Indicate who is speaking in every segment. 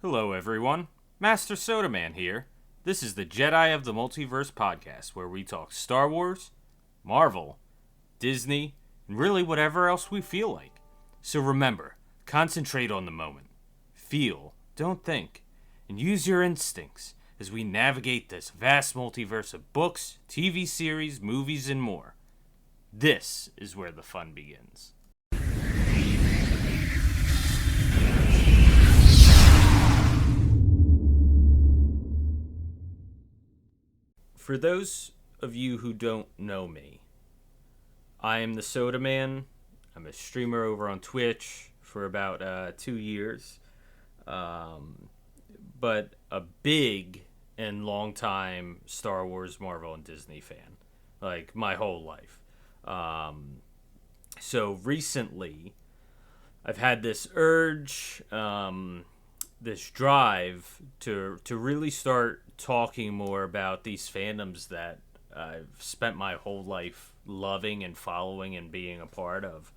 Speaker 1: Hello, everyone. Master Sodaman here. This is the Jedi of the Multiverse Podcast, where we talk Star Wars, Marvel, Disney, and really whatever else we feel like. So remember, concentrate on the moment. Feel, don't think, and use your instincts as we navigate this vast multiverse of books, TV series, movies, and more. This is where the fun begins. For those of you who don't know me, I am the Sodaman. I'm a streamer over on Twitch for about 2 years, but a big and long time Star Wars, Marvel, and Disney fan, like my whole life. So recently, I've had this urge, this drive to really start talking more about these fandoms that I've spent my whole life loving and following and being a part of.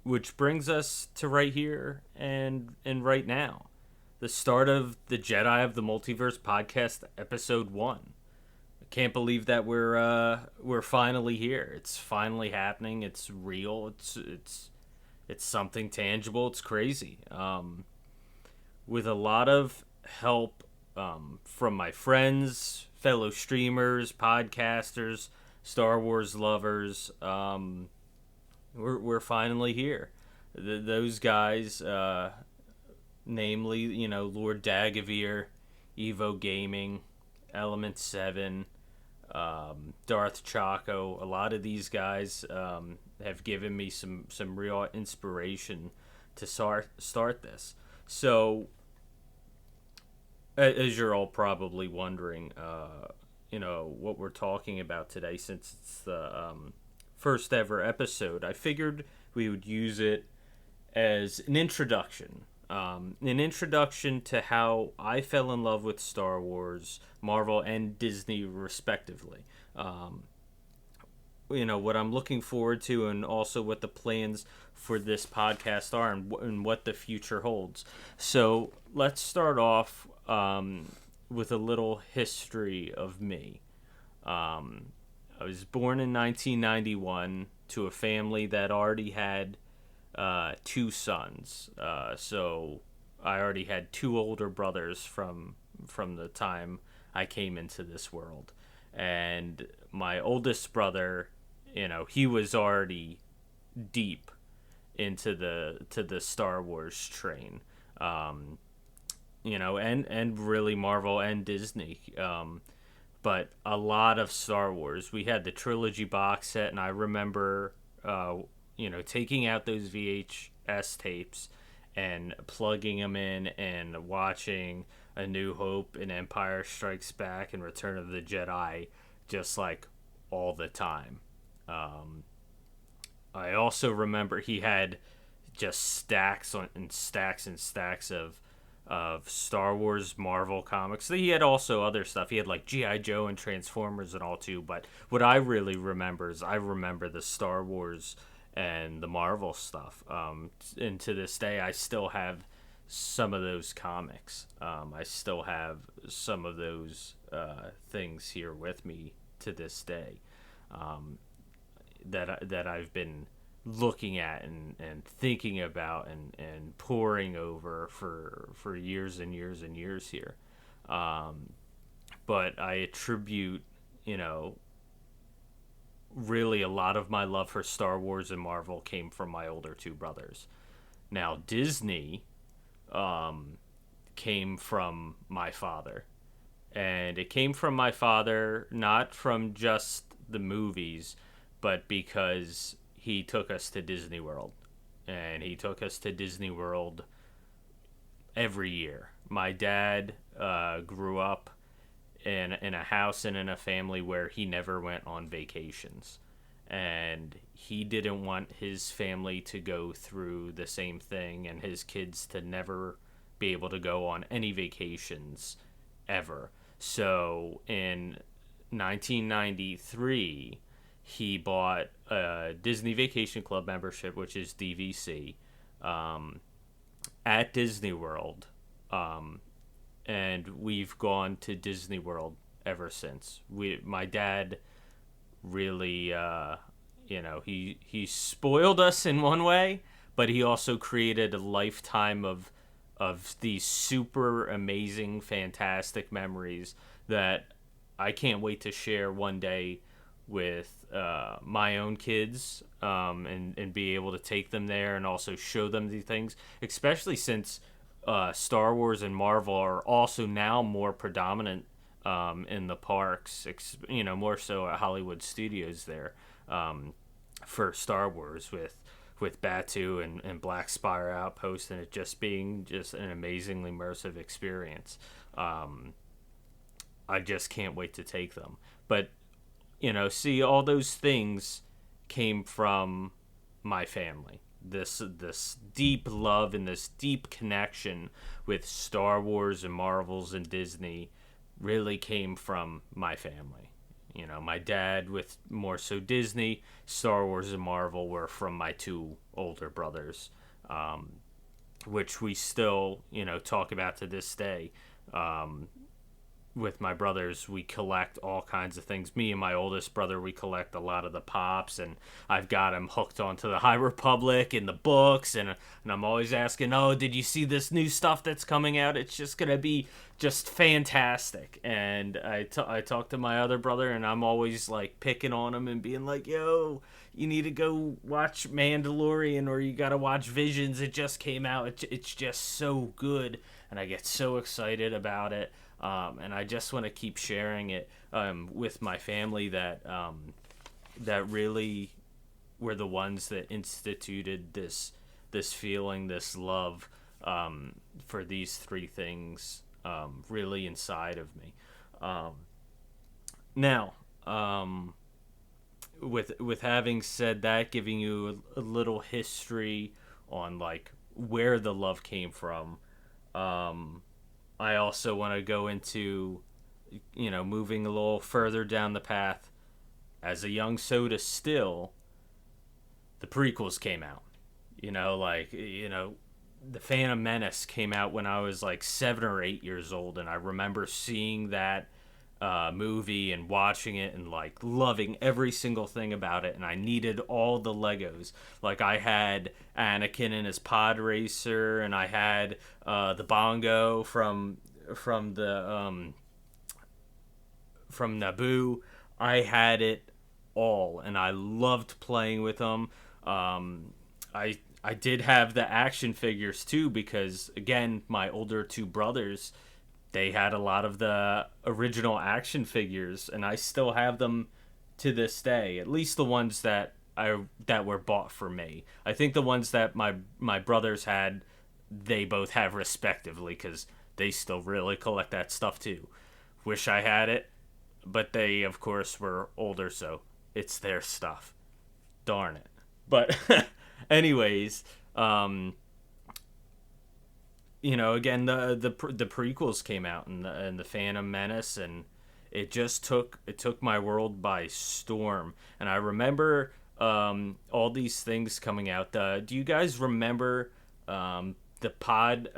Speaker 1: Which brings us to right here and right now. The start of the Jedi of the Multiverse Podcast, episode 1. I can't believe that we're finally here. It's finally happening. It's real. It's something tangible. It's crazy. With a lot of help from my friends, fellow streamers, podcasters, Star Wars lovers, we're finally here. Those guys, namely, Lord Dagavir, Evo Gaming, Element 7, Darth Chaco, a lot of these guys have given me some real inspiration to start this. So, as you're all probably wondering, what we're talking about today, since it's the first ever episode, I figured we would use it as an introduction. An introduction to how I fell in love with Star Wars, Marvel, and Disney, respectively. What I'm looking forward to, and also what the plans for this podcast are, and what the future holds. So let's start off with a little history of me. I was born in 1991 to a family that already had 2 sons. So I already had 2 older brothers from the time I came into this world. And my oldest brother, he was already deep into the Star Wars train. And really Marvel and Disney. But a lot of Star Wars. We had the trilogy box set, and I remember taking out those VHS tapes and plugging them in and watching A New Hope and Empire Strikes Back and Return of the Jedi just like all the time. I also remember he had just stacks and stacks of Star Wars, Marvel comics. He had also other stuff. He had like G.I. Joe and Transformers and all too. But what I really remember is I remember the Star Wars and the Marvel stuff. And to this day, I still have some of those comics. I still have some of those things here with me to this day, that I've been looking at and thinking about and poring over for years and years and years here. But I attribute, really a lot of my love for Star Wars and Marvel came from my older 2 brothers. Now, Disney came from my father. And it came from my father not from just the movies, but because he took us to Disney World. And he took us to Disney World every year. My dad grew up in a house and in a family where he never went on vacations. And he didn't want his family to go through the same thing, and his kids to never be able to go on any vacations ever. So in 1993, he bought a Disney Vacation Club membership, which is DVC, at Disney World, and we've gone to Disney World ever since. My dad really, he spoiled us in one way, but he also created a lifetime of these super amazing, fantastic memories that I can't wait to share one day with my own kids, and be able to take them there and also show them these things, especially since Star Wars and Marvel are also now more predominant in the parks, more so at Hollywood Studios there, for Star Wars with Batu and Black Spire Outpost, and it just being just an amazingly immersive experience. I just can't wait to take them. But, see, all those things came from my family. This deep love and this deep connection with Star Wars and Marvels and Disney really came from my family. My dad with more so Disney, Star Wars and Marvel were from my two older brothers, which we still, talk about to this day. With my brothers, we collect all kinds of things. Me and my oldest brother, we collect a lot of the pops, and I've got him hooked onto the High Republic and the books, and I'm always asking, oh, did you see this new stuff that's coming out? It's just going to be just fantastic. And I talk to my other brother, and I'm always like picking on him and being like, yo, you need to go watch Mandalorian, or you got to watch Visions. It just came out. It's just so good, and I get so excited about it. And I just want to keep sharing it with my family that really were the ones that instituted this feeling, this love for these three things really inside of me. Now, with having said that, giving you a little history on like where the love came from. I also want to go into, moving a little further down the path. As a young Soda still, the prequels came out. The Phantom Menace came out when I was like 7 or 8 years old, and I remember seeing that movie and watching it and like loving every single thing about it, and I needed all the Legos. Like I had Anakin and his pod racer, and I had the bongo from Naboo. I had it all, and I loved playing with them. I did have the action figures too, because again, my older two brothers, they had a lot of the original action figures, and I still have them to this day. At least the ones that were bought for me. I think the ones that my brothers had, they both have respectively, because they still really collect that stuff too. Wish I had it, but they of course were older, so it's their stuff. Darn it. But anyways, again, the prequels came out, and the Phantom Menace, and it just took my world by storm. And I remember all these things coming out. Do you guys remember the Pod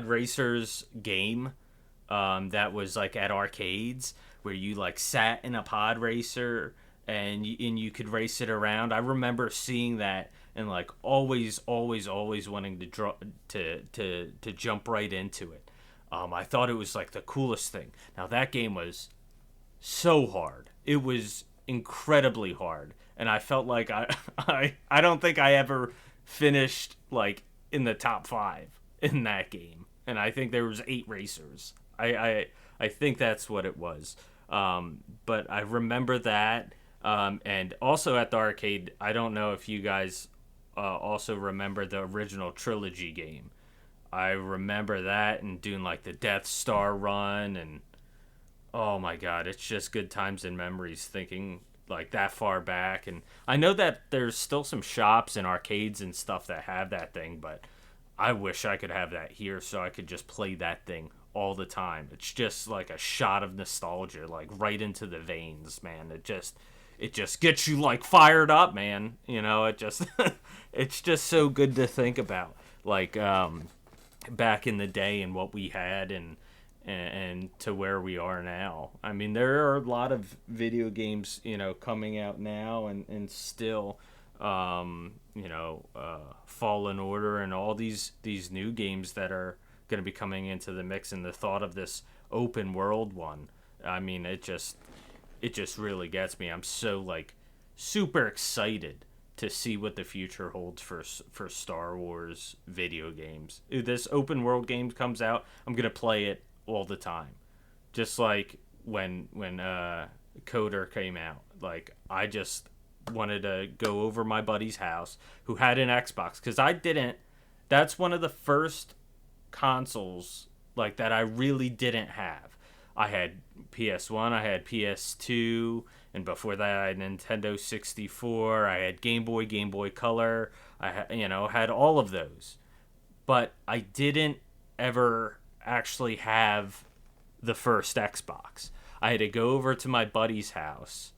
Speaker 1: Racers game that was like at arcades, where you like sat in a pod racer and you could race it around? I remember seeing that and like always wanting to jump right into it. I thought it was like the coolest thing. Now that game was so hard. It was incredibly hard, and I felt like I don't think I ever finished like in the top 5 in that game. And I think there was 8 racers. I think that's what it was. But I remember that. And also at the arcade, I don't know if you guys also remember the original trilogy game. I remember that and doing like the Death Star run, and oh my god, it's just good times and memories thinking like that far back. And I know that there's still some shops and arcades and stuff that have that thing, but I wish I could have that here so I could just play that thing all the time. It's just like a shot of nostalgia, like right into the veins, man. It just gets you like fired up, man. It just it's just so good to think about. like back in the day and what we had and to where we are now. I mean, there are a lot of video games, coming out now and still, Fallen Order and all these new games that are going to be coming into the mix. And the thought of this open world one, I mean, it just really gets me. I'm so super excited to see what the future holds for Star Wars video games. If this open world game comes out, I'm gonna play it all the time. Just like when Coder came out, I just wanted to go over my buddy's house who had an Xbox, because I didn't. That's one of the first consoles that I really didn't have. I had PS1, I had PS2, and before that I had Nintendo 64, I had Game Boy Color, I had all of those. But I didn't ever actually have the first Xbox. I had to go over to my buddy's house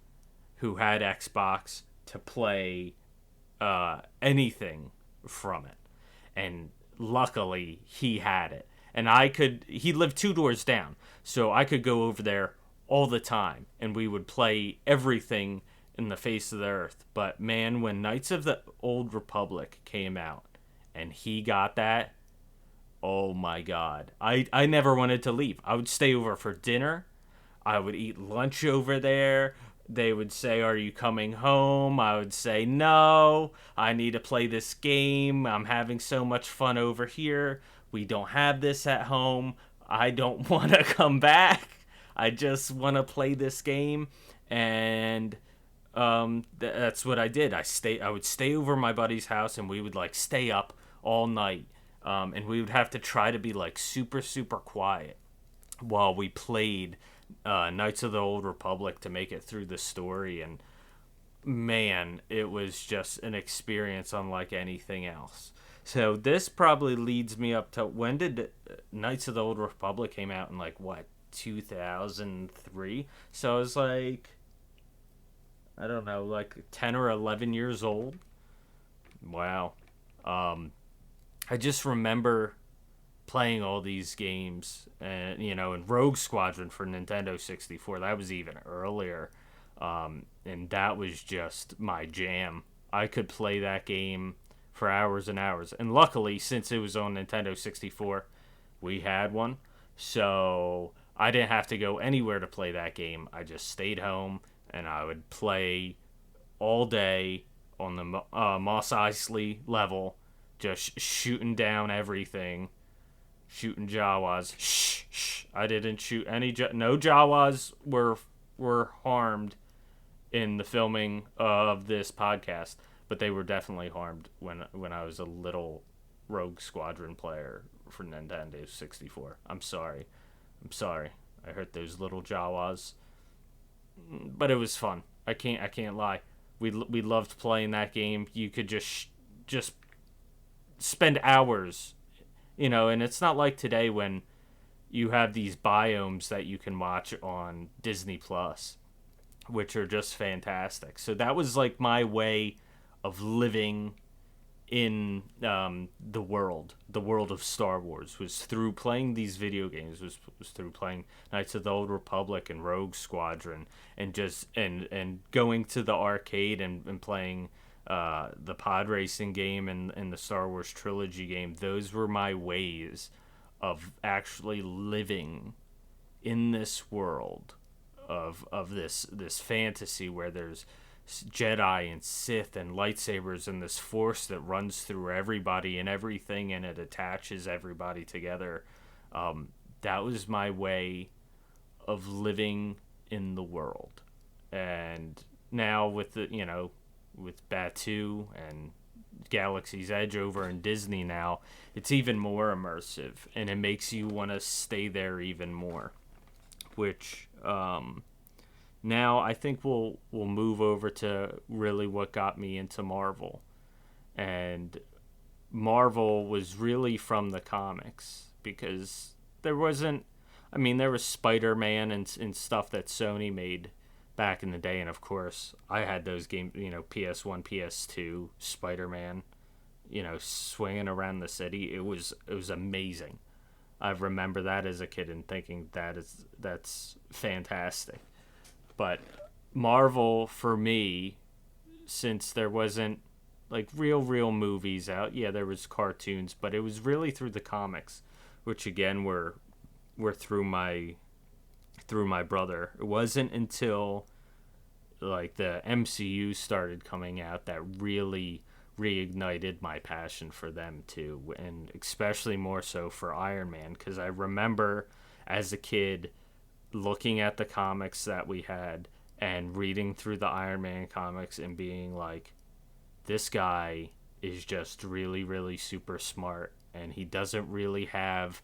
Speaker 1: who had Xbox to play anything from it. And luckily he had it. And he lived 2 doors down, so I could go over there all the time, and we would play everything in the face of the earth. But man, when Knights of the Old Republic came out, and he got that, oh my God. I never wanted to leave. I would stay over for dinner. I would eat lunch over there. They would say, "Are you coming home?" I would say, "No, I need to play this game. I'm having so much fun over here. We don't have this at home. I don't want to come back. I just want to play this game." And that's what I did. I would stay over my buddy's house, and we would stay up all night. And we would have to try to be super, super quiet while we played Knights of the Old Republic to make it through the story. And man, it was just an experience unlike anything else. So this probably leads me up to, when did Knights of the Old Republic came out? In 2003? So I was I don't know, 10 or 11 years old. Wow. I just remember playing all these games, and Rogue Squadron for Nintendo 64, that was even earlier, and that was just my jam. I could play that game for hours and hours, and luckily, since it was on Nintendo 64, we had one, so I didn't have to go anywhere to play that game. I just stayed home, and I would play all day on the Mos Eisley level, just shooting down everything, shooting Jawas. Shh. I didn't shoot any. No Jawas were harmed in the filming of this podcast, but they were definitely harmed when I was a little Rogue Squadron player for Nintendo 64. I'm sorry. I hurt those little Jawas, but it was fun. I can't lie. We loved playing that game. You could just spend hours, and it's not like today when you have these biomes that you can watch on Disney Plus, which are just fantastic. So that was my way of living in the world of Star Wars, was through playing these video games, was through playing Knights of the Old Republic and Rogue Squadron, and just and going to the arcade and playing the pod racing game and the Star Wars trilogy game. Those were my ways of actually living in this world of this fantasy where there's Jedi and Sith and lightsabers and this force that runs through everybody and everything, and it attaches everybody together. That was my way of living in the world. And now with with Batuu and Galaxy's Edge over in Disney now, it's even more immersive, and it makes you want to stay there even more. Which now I think we'll move over to really what got me into Marvel. And Marvel was really from the comics, because there was Spider-Man and stuff that Sony made back in the day, and of course I had those games, PS1, PS2, Spider-Man, swinging around the city. It was amazing. I remember that as a kid and thinking that's fantastic. But Marvel, for me, since there wasn't like real movies out, yeah, there was cartoons, but it was really through the comics, which again were through my brother. It wasn't until like the MCU started coming out that really reignited my passion for them too, and especially more so for Iron Man, because I remember as a kid looking at the comics that we had and reading through the Iron Man comics and being like, this guy is just really super smart, and he doesn't really have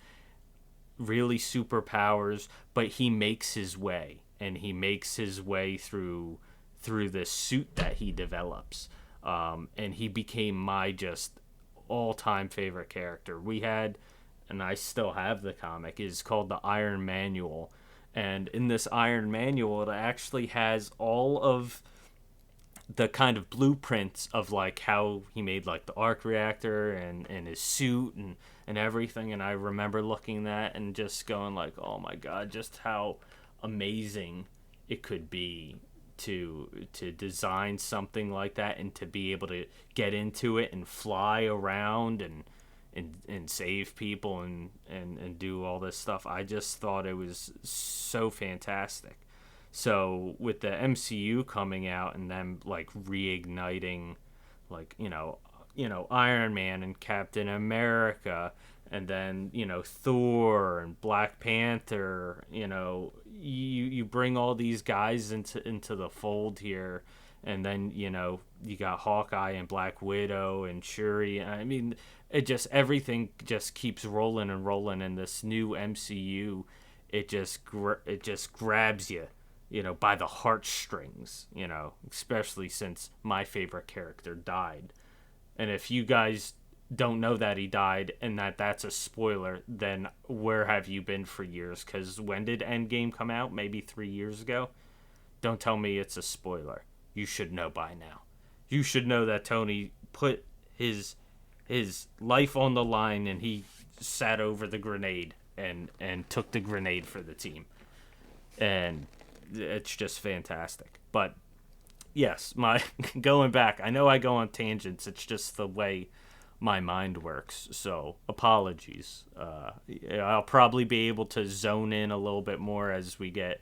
Speaker 1: really superpowers, but he makes his way, and he makes his way through this suit that he develops. And he became my just all-time favorite character. We had, and I still have the comic, is called the Iron Manual. And in this Iron Manual, it actually has all of the kind of blueprints of like how he made like the arc reactor and his suit and everything. And I remember looking at that and just going like, oh my God, just how amazing it could be to design something like that, and to be able to get into it and fly around and save people and do all this stuff. I just thought it was so fantastic. So with the MCU coming out and them like reigniting, like Iron Man and Captain America, and then Thor and Black Panther, you bring all these guys into the fold here, and then you got Hawkeye and Black Widow and Shuri. I mean, everything just keeps rolling and rolling in this new MCU. It just grabs you, by the heartstrings, especially since my favorite character died. And if you guys don't know that he died and that's a spoiler, then where have you been for years? Because when did Endgame come out? Maybe 3 years ago? Don't tell me it's a spoiler. You should know by now. You should know that Tony put his life on the line, and he sat over the grenade and took the grenade for the team. And it's just fantastic. But yes, my going back, I know I go on tangents. It's just the way my mind works. So apologies. I'll probably be able to zone in a little bit more as we get,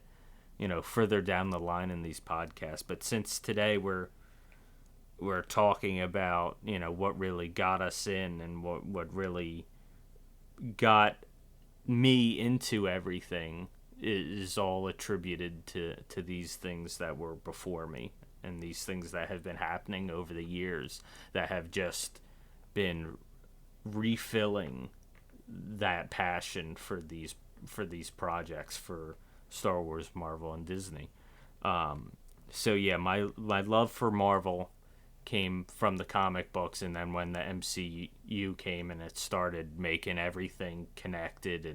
Speaker 1: further down the line in these podcasts. But since today we're talking about, what really got us in and what really got me into everything, is all attributed to these things that were before me, and these things that have been happening over the years that have just been refilling that passion for these projects for Star Wars, Marvel, and Disney. So yeah, my love for Marvel came from the comic books, and then when the MCU came and it started making everything connected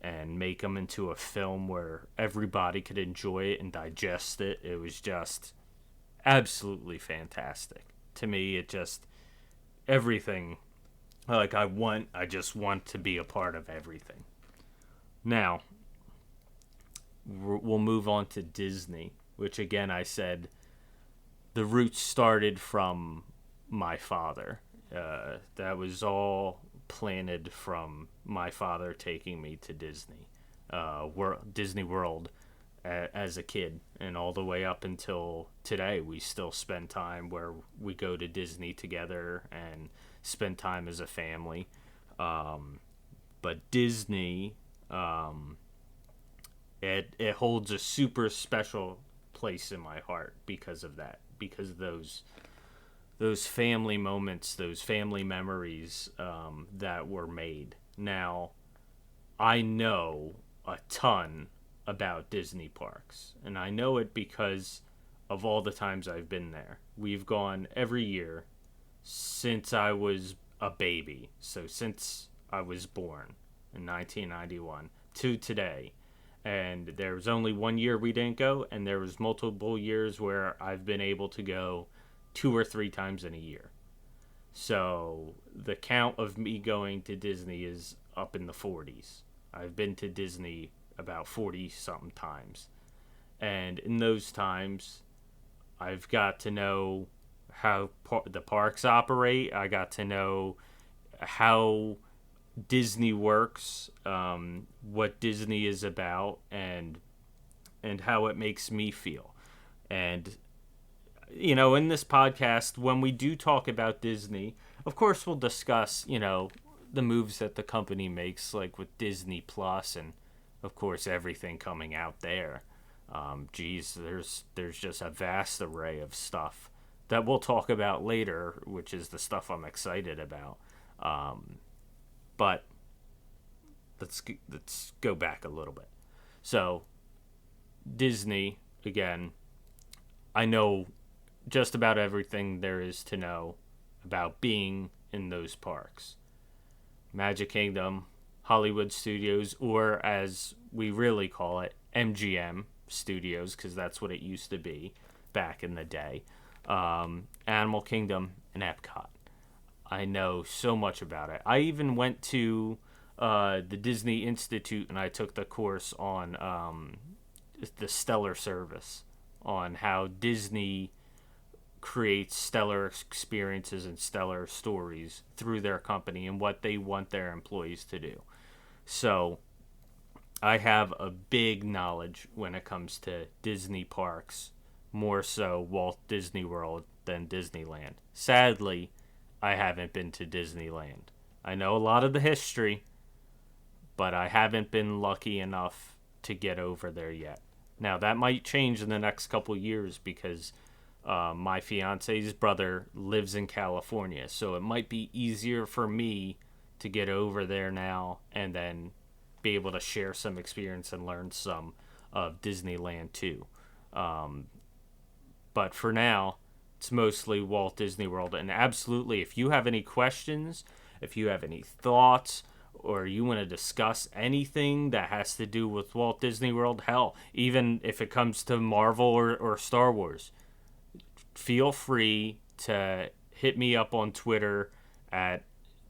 Speaker 1: and make them into a film where everybody could enjoy it and digest it, it was just absolutely fantastic. To me, it just everything, like I just want to be a part of everything. Now, we'll move on to Disney, which again I said the roots started from my father. That was all planted from my father taking me to Disney World as a kid, and all the way up until today we still spend time where we go to Disney together and spend time as a family. But Disney, it holds a super special place in my heart because of that, because those family moments, those family memories that were made. Now, I know a ton about Disney parks, and I know it because of all the times I've been there. We've gone every year since I was a baby, so since I was born in 1991 to today. And there was only 1 year we didn't go, and there was multiple years where I've been able to go 2 or 3 times in a year. So the count of me going to Disney is up in the 40s. I've been to Disney about 40 something times. And in those times, I've got to know how the parks operate. I got to know how Disney works, what Disney is about, and how it makes me feel. And in this podcast, when we do talk about Disney, of course we'll discuss, the moves that the company makes, like with Disney Plus, and of course everything coming out there. There's just a vast array of stuff that we'll talk about later, which is the stuff I'm excited about. But let's go back a little bit. So Disney, again, I know just about everything there is to know about being in those parks. Magic Kingdom, Hollywood Studios, or as we really call it, MGM Studios, because that's what it used to be back in the day. Animal Kingdom, and Epcot. I know so much about it. I even went to the Disney Institute and I took the course on the Stellar Service, on how Disney creates stellar experiences and stellar stories through their company and what they want their employees to do. So I have a big knowledge when it comes to Disney parks, more so Walt Disney World than Disneyland. Sadly, I haven't been to Disneyland. I know a lot of the history, but I haven't been lucky enough to get over there yet. Now, that might change in the next couple years because my fiance's brother lives in California, so it might be easier for me to get over there now and then be able to share some experience and learn some of Disneyland too. But for now, it's mostly Walt Disney World. And absolutely, if you have any questions, if you have any thoughts, or you want to discuss anything that has to do with Walt Disney World, hell, even if it comes to Marvel or Star Wars, feel free to hit me up on Twitter at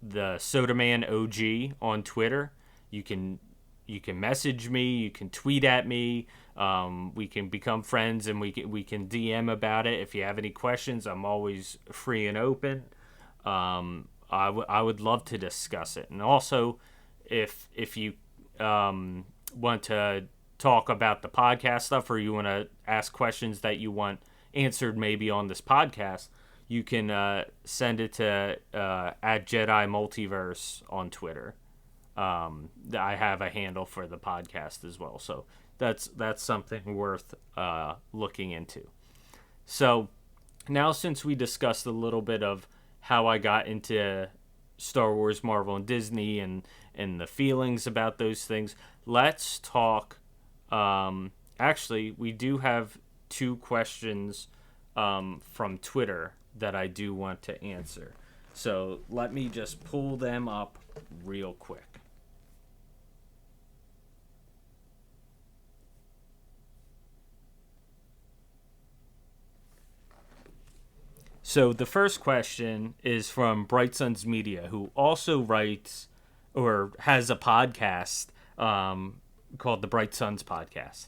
Speaker 1: the Sodaman OG on Twitter. You can message me, you can tweet at me, we can become friends, and we can DM about it. If you have any questions, I'm always free and open. I would love to discuss it. And also, if you want to talk about the podcast stuff, or you want to ask questions that you want answered maybe on this podcast, you can send it to at Jedi Multiverse on Twitter. I have a handle for the podcast as well, so that's something worth looking into. So now, since we discussed a little bit of how I got into Star Wars, Marvel, and Disney, and the feelings about those things, let's talk. Actually, we do have 2 questions from Twitter that I do want to answer. So let me just pull them up real quick. So the first question is from Bright Suns Media, who also writes or has a podcast called the Bright Suns Podcast.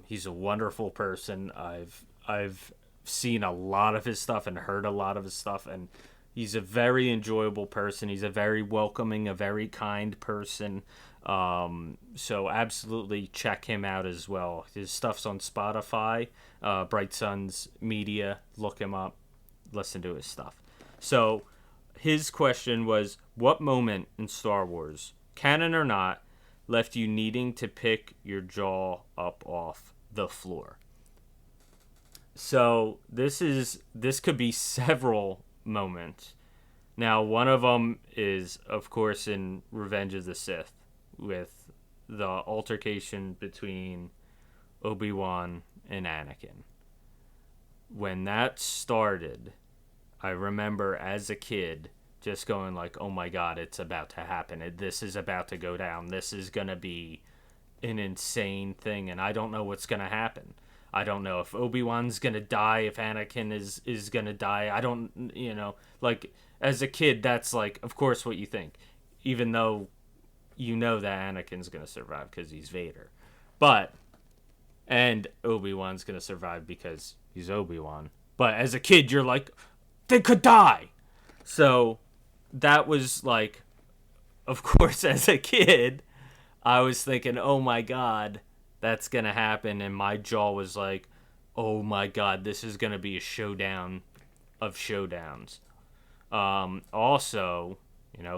Speaker 1: He's a wonderful person. I've seen a lot of his stuff and heard a lot of his stuff, and he's a very enjoyable person. He's a very welcoming, a very kind person. So absolutely check him out as well. His stuff's on Spotify, Bright Suns Media. Look him up. Listen to his stuff. So his question was, what moment in Star Wars, canon or not, left you needing to pick your jaw up off the floor? So this could be several moments. Now, one of them is, of course, in Revenge of the Sith, with the altercation between Obi-Wan and Anakin. When that started, I remember as a kid just going like, oh my god, it's about to happen. This is about to go down. This is going to be an insane thing, and I don't know what's going to happen. I don't know if Obi-Wan's going to die, if Anakin is going to die. I don't, as a kid, that's like, of course, what you think, even though you know that Anakin's gonna survive because he's Vader, but and Obi-Wan's gonna survive because he's Obi-Wan. But as a kid, you're like, they could die. So that was like, of course, as a kid, I was thinking, oh my god, that's gonna happen, and my jaw was like, oh my god, this is gonna be a showdown of showdowns. Also,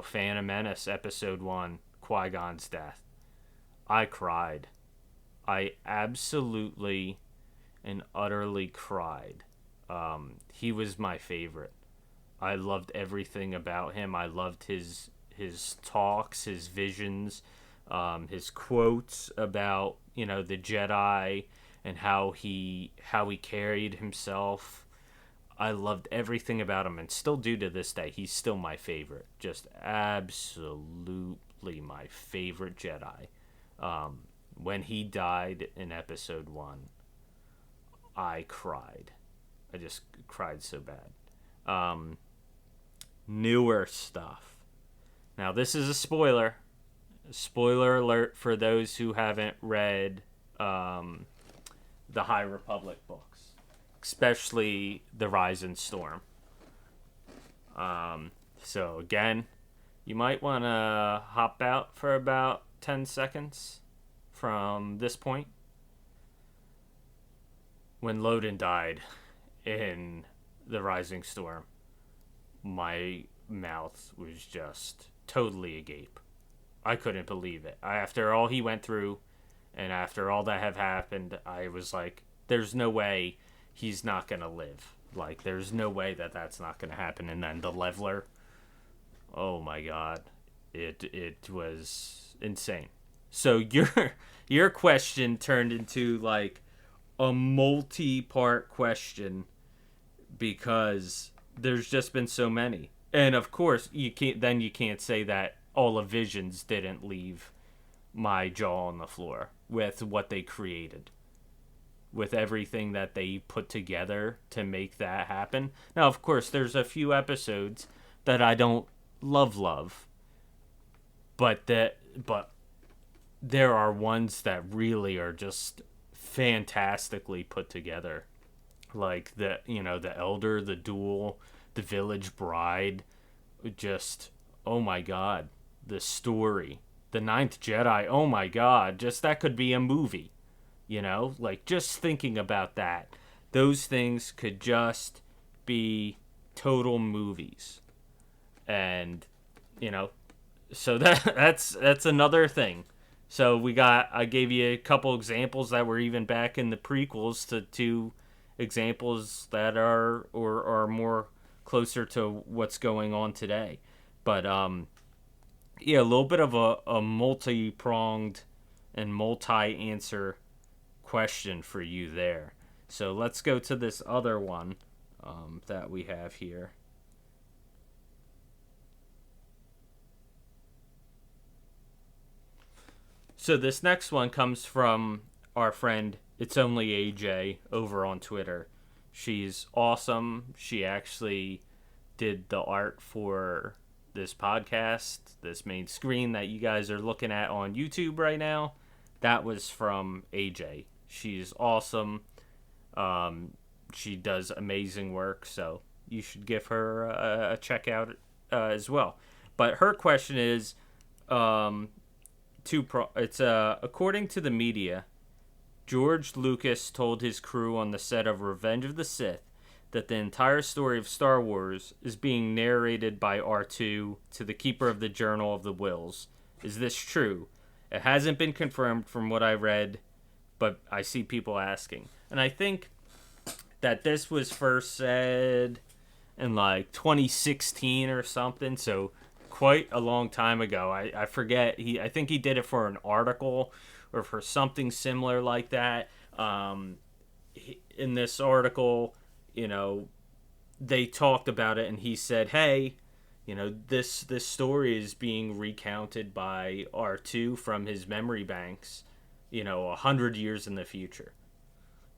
Speaker 1: Phantom Menace Episode 1, Qui-Gon's death. I cried. I absolutely and utterly cried. He was my favorite. I loved everything about him. I loved his talks, his visions, his quotes about the Jedi and how he carried himself. I loved everything about him, and still do to this day. He's still my favorite. Just absolutely my favorite Jedi. When he died in Episode 1, I cried. I just cried so bad. Newer stuff. Now, this is a spoiler. Spoiler alert for those who haven't read the High Republic books, especially The Rise and Storm. So, again, you might want to hop out for about 10 seconds from this point. When Loden died in The Rising Storm, my mouth was just totally agape. I couldn't believe it. After all he went through, and after all that have happened, I was like, there's no way he's not going to live. Like, there's no way that that's not going to happen. And then the Leveler, oh my god, it was insane. So your question turned into like a multi-part question because there's just been so many. And of course, you can't say that all of Visions didn't leave my jaw on the floor with what they created, with everything that they put together to make that happen. Now, of course, there's a few episodes that I don't love, but there are ones that really are just fantastically put together, like the Elder, the Duel, the Village Bride. Just, oh my god, the story, the Ninth Jedi, oh my god, just that could be a movie. Like, just thinking about that, those things could just be total movies. And so that's another thing. So I gave you a couple examples that were even back in the prequels to two examples that are more closer to what's going on today. But yeah, a little bit of a multi-pronged and multi-answer question for you there. So let's go to this other one that we have here. So this next one comes from our friend It's Only AJ over on Twitter. She's awesome. She actually did the art for this podcast, this main screen that you guys are looking at on YouTube right now. That was from AJ. She's awesome. She does amazing work, so you should give her a check out as well. But her question is, according to the media, George Lucas told his crew on the set of Revenge of the Sith that the entire story of Star Wars is being narrated by R2 to the Keeper of the Journal of the Wills. Is this true? It hasn't been confirmed from what I read, but I see people asking. And I think that this was first said in like 2016 or something, so quite a long time ago. I forget. I think he did it for an article or for something similar like that. In this article, they talked about it, and he said, hey, this story is being recounted by R2 from his memory banks, 100 years in the future.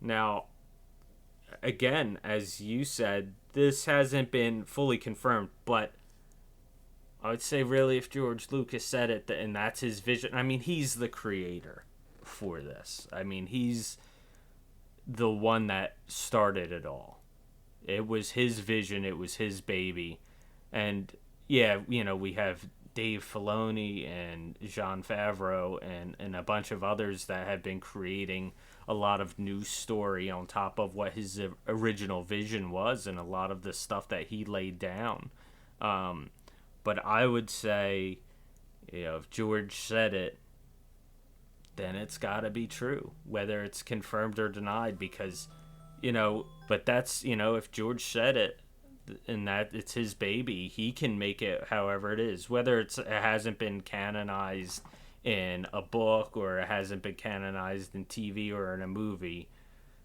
Speaker 1: Now, again, as you said, this hasn't been fully confirmed, but I would say really if George Lucas said it and that's his vision, I mean, he's the creator for this. I mean, he's the one that started it all. It was his vision, it was his baby. And yeah, we have Dave Filoni and Jon Favreau and a bunch of others that have been creating a lot of new story on top of what his original vision was and a lot of the stuff that he laid down. But I would say, if George said it, then it's got to be true, whether it's confirmed or denied, because, but that's, if George said it, and that it's his baby, he can make it however it is, whether it hasn't been canonized in a book or it hasn't been canonized in TV or in a movie.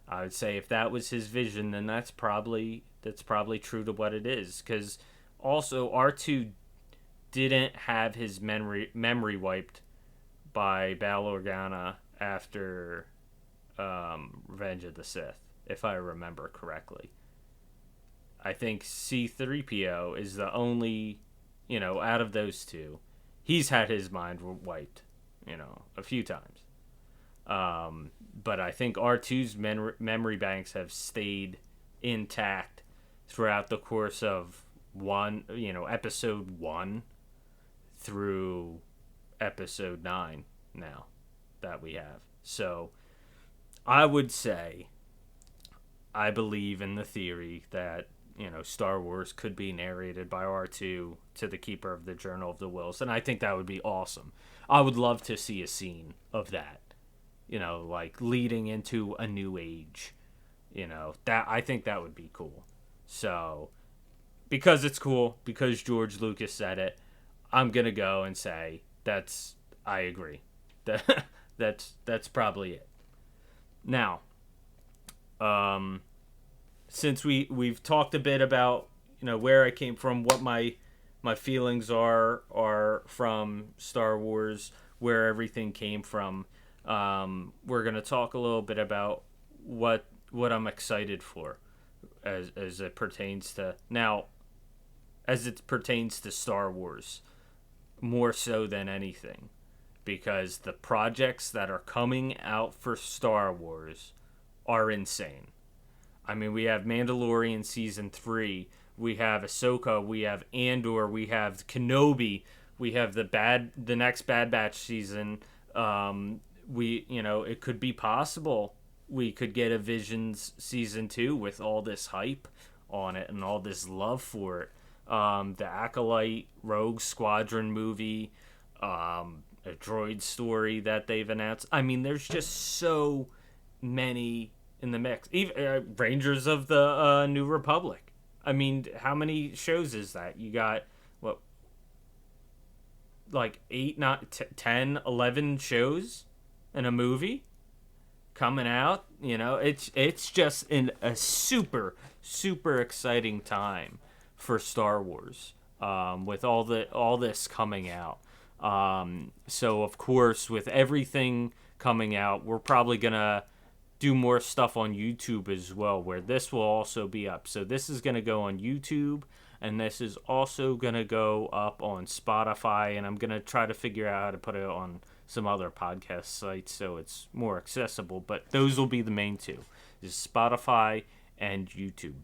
Speaker 1: I would say if that was his vision, then that's probably true to what it is, because also R2 didn't have his memory wiped by Bail Organa after Revenge of the Sith, if I remember correctly. I think C-3PO is the only, out of those two, he's had his mind wiped, a few times. But I think R2's memory banks have stayed intact throughout the course of episode 1 through episode 9 now that we have. So I would say I believe in the theory that Star Wars could be narrated by R2 to the Keeper of the Journal of the Wills, and I think that would be awesome. I would love to see a scene of that, like leading into a new age, that I think that would be cool. So because it's cool, because George Lucas said it, I'm gonna go and say I agree. That's probably it. Now, since we've talked a bit about where I came from, what my feelings are from Star Wars, where everything came from, we're gonna talk a little bit about what I'm excited for as it pertains to Star Wars, more so than anything, because the projects that are coming out for Star Wars are insane. I mean, we have Mandalorian Season 3, we have Ahsoka, we have Andor, we have Kenobi, we have the next Bad Batch season. It could be possible we could get a Visions Season 2 with all this hype on it and all this love for it. The Acolyte Rogue Squadron movie, a droid story that they've announced. I mean, there's just so many in the mix. Even Rangers of the New Republic. I mean, how many shows is that? You got, what, like 8, 10, 11 shows and a movie coming out? It's just in a super, super exciting time for Star Wars, with all this coming out. So of course, with everything coming out, we're probably gonna do more stuff on YouTube as well, where this will also be up. So this is gonna go on YouTube, and this is also gonna go up on Spotify, and I'm gonna try to figure out how to put it on some other podcast sites so it's more accessible. But those will be the main two, is Spotify and YouTube.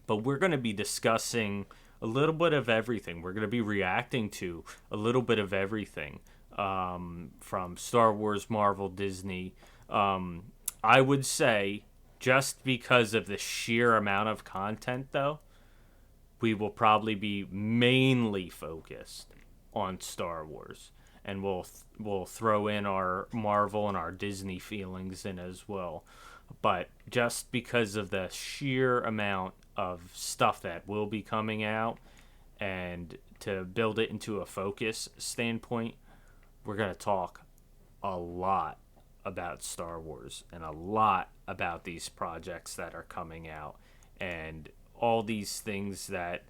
Speaker 1: But we're going to be discussing a little bit of everything. We're going to be reacting to a little bit of everything, from Star Wars, Marvel, Disney. I would say, just because of the sheer amount of content, though, we will probably be mainly focused on Star Wars. And we'll throw in our Marvel and our Disney feelings in as well. But just because of the sheer amount of stuff that will be coming out, and to build it into a focus standpoint, we're going to talk a lot about Star Wars and a lot about these projects that are coming out and all these things that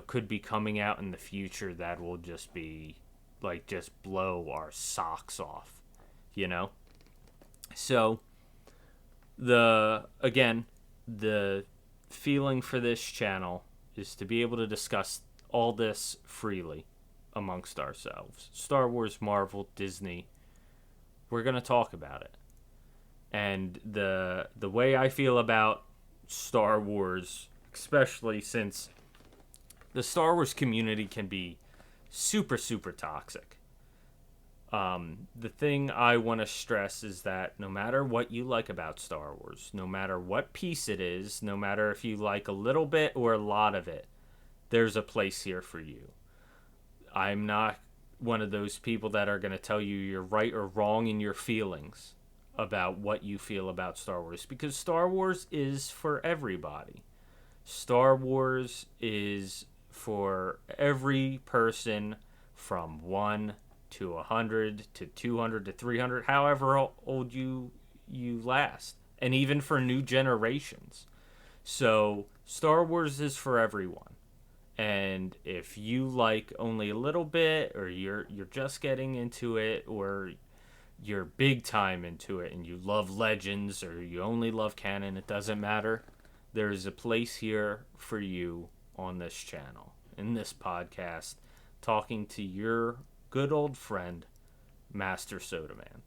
Speaker 1: could be coming out in the future that will just be just blow our socks off, So again, the feeling for this channel is to be able to discuss all this freely amongst ourselves. Star Wars, Marvel, Disney. We're going to talk about it. And the way I feel about Star Wars, especially since the Star Wars community can be super, super toxic. The thing I want to stress is that no matter what you like about Star Wars, no matter what piece it is, no matter if you like a little bit or a lot of it, there's a place here for you. I'm not one of those people that are going to tell you you're right or wrong in your feelings about what you feel about Star Wars, because Star Wars is for everybody. Star Wars is for every person from 1 to 100 to 200 to 300, however old you last, and even for new generations. So Star Wars is for everyone. And if you like only a little bit, or you're just getting into it, or you're big time into it and you love Legends, or you only love canon, it doesn't matter. There's a place here for you on this channel, in this podcast, talking to your good old friend, Master Sodaman.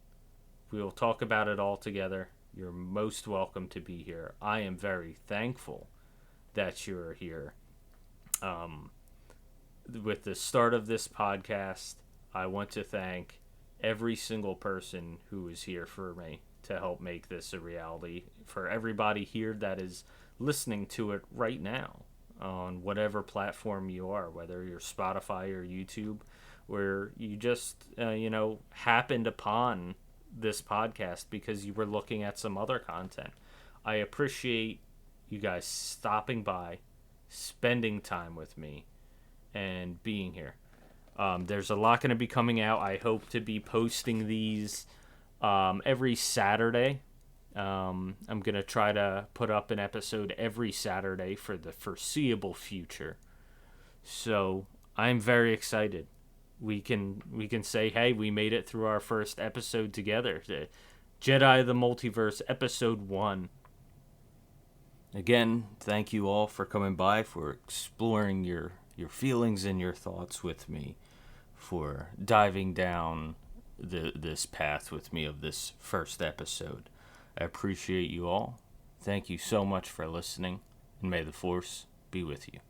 Speaker 1: We will talk about it all together. You're most welcome to be here. I am very thankful that you're here. With the start of this podcast, I want to thank every single person who is here for me to help make this a reality. For everybody here that is listening to it right now on whatever platform you are, whether you're Spotify or YouTube, where you just happened upon this podcast because you were looking at some other content. I appreciate you guys stopping by, spending time with me, and being here. There's a lot going to be coming out. I hope to be posting these every Saturday. I'm going to try to put up an episode every Saturday for the foreseeable future. So I'm very excited. We can say, hey, we made it through our first episode together. Jedi the Multiverse, Episode 1. Again, thank you all for coming by, for exploring your feelings and your thoughts with me, for diving down this path with me of this first episode. I appreciate you all. Thank you so much for listening, and may the Force be with you.